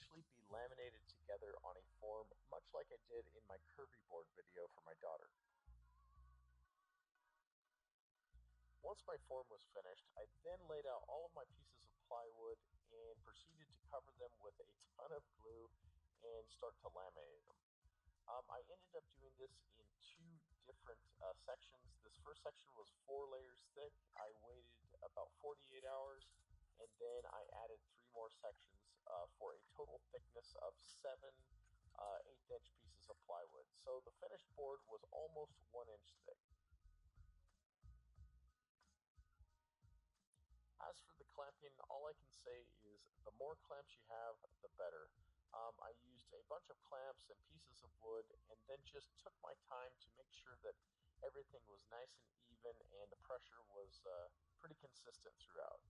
eventually be laminated together on a form much like I did in my curvy board video for my daughter. Once my form was finished, I then laid out all of my pieces of plywood and proceeded to cover them with a ton of glue and start to laminate them. I ended up doing this in two different sections. This first section was 4 layers thick. I waited about 48 hours, and then I added 3 more sections for a total thickness of 7 1/8-inch pieces of plywood. So the finished board was almost 1 inch thick. As for the clamping, all I can say is the more clamps you have, the better. I used a bunch of clamps and pieces of wood and then just took my time to make sure that everything was nice and even and the pressure was pretty consistent throughout.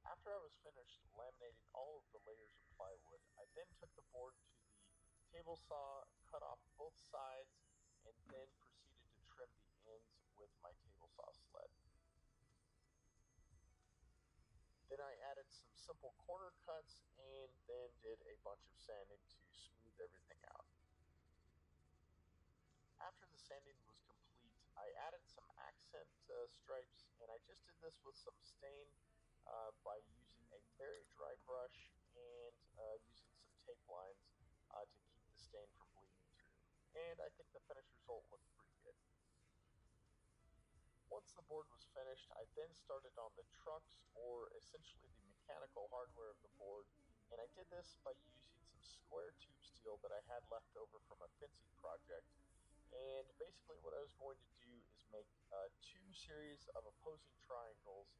After I was finished laminating all of the layers of plywood, I then took the board to the table saw, cut off both sides, and then proceeded to trim the ends with my table saw sled. Then I added some simple corner cuts and then did a bunch of sanding to smooth everything out. After the sanding was complete, I added some accent stripes, and I just did this with some stain by using a very dry brush and using some tape lines to keep the stain from bleeding through. And I think the finished result looked pretty good. Once the board was finished, I then started on the trucks, or essentially the mechanical hardware of the board, and I did this by using some square tube steel that I had left over from a fencing project. And basically what I was going to do is make 2 series of opposing triangles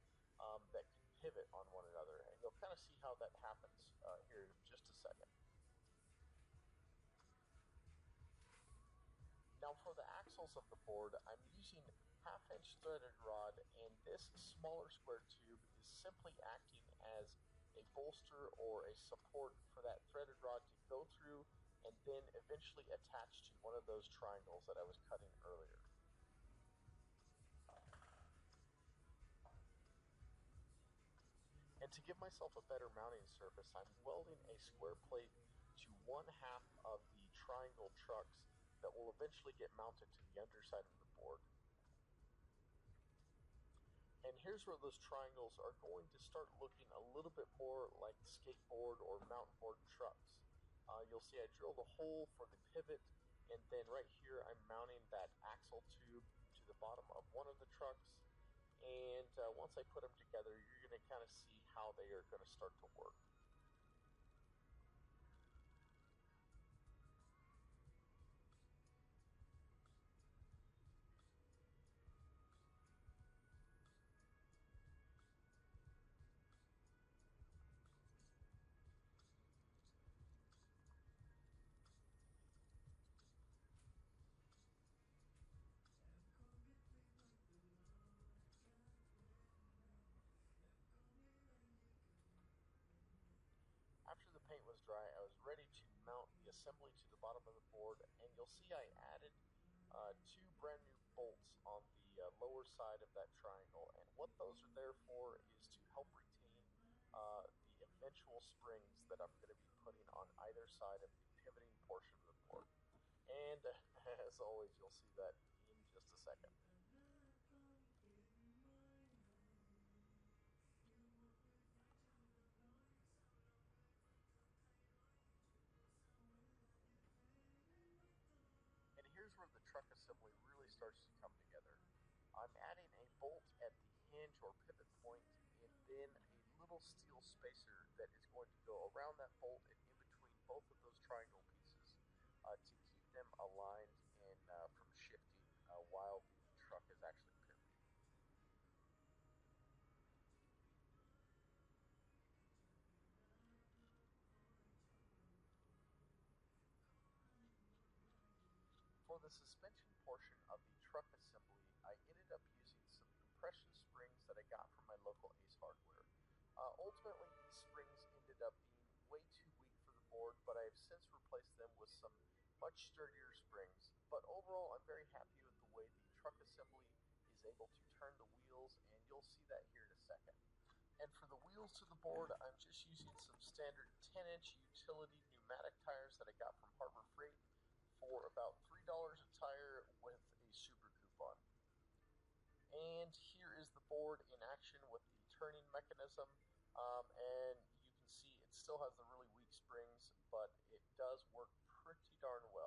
that can pivot on one another. And you'll kind of see how that happens here in just a second. Now for the axles of the board, I'm using 1/2-inch threaded rod, and this smaller square tube is simply acting as a bolster or a support for that threaded rod to go through and then eventually attach to one of those triangles that I was cutting earlier. And to give myself a better mounting surface, I'm welding a square plate to 1/2 of the triangle trucks that will eventually get mounted to the underside of the board. And here's where those triangles are going to start looking a little bit more like skateboard or mountain board trucks. You'll see I drilled a hole for the pivot, and then right here I'm mounting that axle tube to the bottom of one of the trucks. And once I put them together, you're going to kind of see how they are going to start to work. After the paint was dry, I was ready to mount the assembly to the bottom of the board, and you'll see I added 2 brand new bolts on the lower side of that triangle, and what those are there for is to help retain the eventual springs that I'm going to be putting on either side of the pivoting portion of the board. And as always, you'll see that in just a second. And here's where the truck assembly really starts to come together. I'm adding a bolt at the hinge or pivot point, and then a little steel spacer that is going to go around that bolt and in between both of those triangle pieces to keep them aligned and from shifting while the truck is actually pivoting. For the suspension portion of the truck assembly, I ended ultimately these springs ended up being way too weak for the board, but I have since replaced them with some much sturdier springs. But overall, I'm very happy with the way the truck assembly is able to turn the wheels, and you'll see that here in a second. And for the wheels to the board, I'm just using some standard 10-inch utility pneumatic tires that I got from Harbor Freight for about $3 a tire with a super coupon. And here is the board in action with the turning mechanism. And you can see it still has the really weak springs, but it does work pretty darn well.